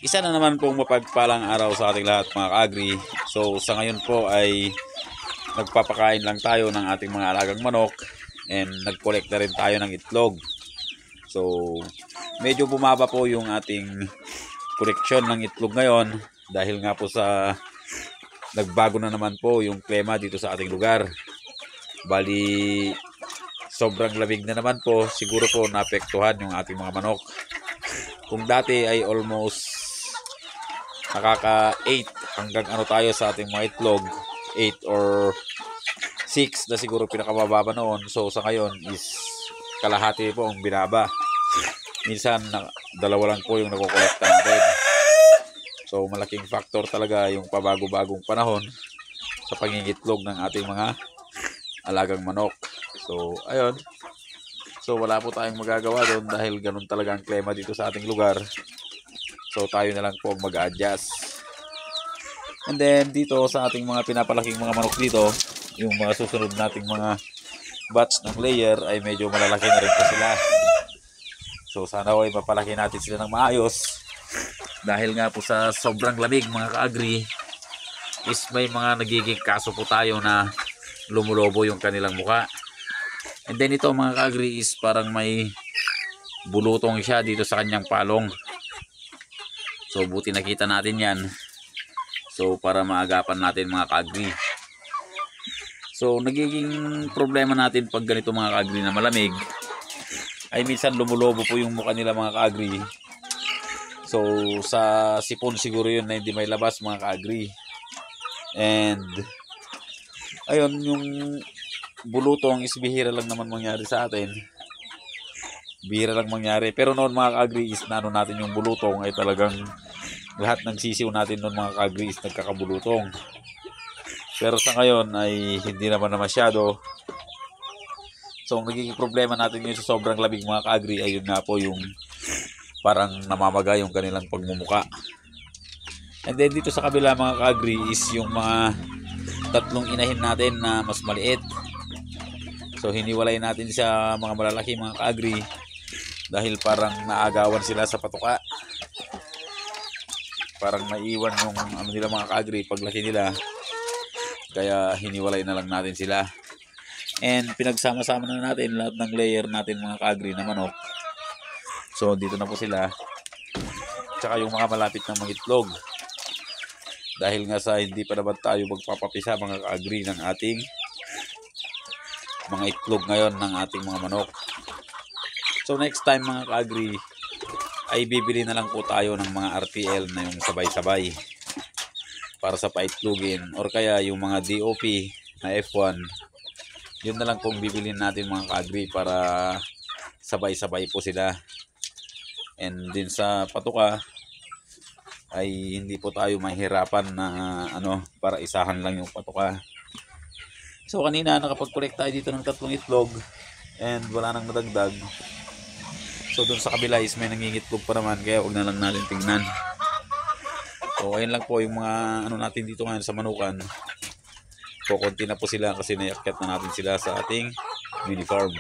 Isa na naman pong mapagpalang araw sa ating lahat mga ka-agri. So sa ngayon po ay nagpapakain lang tayo ng ating mga alagang manok and nag-collect na rin tayo ng itlog. So medyo bumaba po yung ating koleksyon ng itlog ngayon dahil nga po sa nagbago na naman po yung klima dito sa ating lugar. Bali sobrang lamig na naman po, siguro po naapektuhan yung ating mga manok. Kung dati ay almost nakaka 8 hanggang ano tayo sa ating mga itlog, 8 or 6 na siguro pinakamababa noon. So sa ngayon is kalahati po ang binaba. Minsan dalawa lang po yung nakukolekta natin. So malaking factor talaga yung pabago-bagong panahon sa pangingitlog ng ating mga alagang manok. So ayun, so wala po tayong magagawa doon dahil ganun talaga ang klima dito sa ating lugar. So tayo na lang po mag-a-adjust. And then dito sa ating mga pinapalaking mga manok dito, yung mga susunod nating mga batch ng layer ay medyo malalaki na rin po sila. So sana ay mapalaki natin sila ng maayos. Dahil nga po sa sobrang lamig mga ka-agri is may mga nagiging kaso po tayo na lumulobo yung kanilang muka. And then ito mga ka-agri is parang may bulutong siya dito sa kanyang palong. So buti nakita natin yan. So para maagapan natin mga ka-agri. So nagiging problema natin pag ganito mga ka-agri na malamig ay minsan lumulobo po yung mukha nila mga ka-agri. So sa sipon siguro yun na hindi may labas mga ka-agri. And ayun, yung bulutong is bihira lang naman mangyari sa atin. Bihira lang mangyari. Pero noon mga ka-agri is naano natin yung bulutong ay talagang lahat ng sisiw natin noon mga ka-agri is nagkakabulutong. Pero sa ngayon ay hindi naman na masyado. So ang nagiging problema natin ngayon sa sobrang lamig mga ka-agri ayun nga po yung parang namamaga yung kanilang pagmumuka. And then dito sa kabila mga ka-agri is yung mga tatlong inahin natin na mas maliit. So hiniwalay natin sa mga malalaki mga ka-agri dahil parang naagawan sila sa patuka. Parang naiwan yung ano nila mga ka-agri paglaki nila. Kaya hiniwalay na lang natin sila. And pinagsama-sama na natin lahat ng layer natin mga ka-agri na manok. So dito na po sila. Tsaka yung mga malapit ng mga itlog. Dahil nga sa hindi pa naman tayo magpapapisa mga ka-agri ng ating mga itlog ngayon ng ating mga manok. So next time mga ka-agri ay bibili na lang po tayo ng mga RTL na yung sabay-sabay para sa paitlogin, or kaya yung mga DOP na F1, yun na lang pong bibilin natin mga ka-agri para sabay-sabay po sila. And din sa patuka ay hindi po tayo mahirapan na para isahan lang yung patuka. So kanina nakapag-collect tayo dito ng 3 itlog and wala nang nadagdag. So dun sa kabila is may nangingitlog pa naman, kaya huwag na lang natin tingnan. So ayun lang po yung mga natin dito ngayon sa manukan. Kukunti na po sila kasi naiakyat na natin sila sa ating mini farm.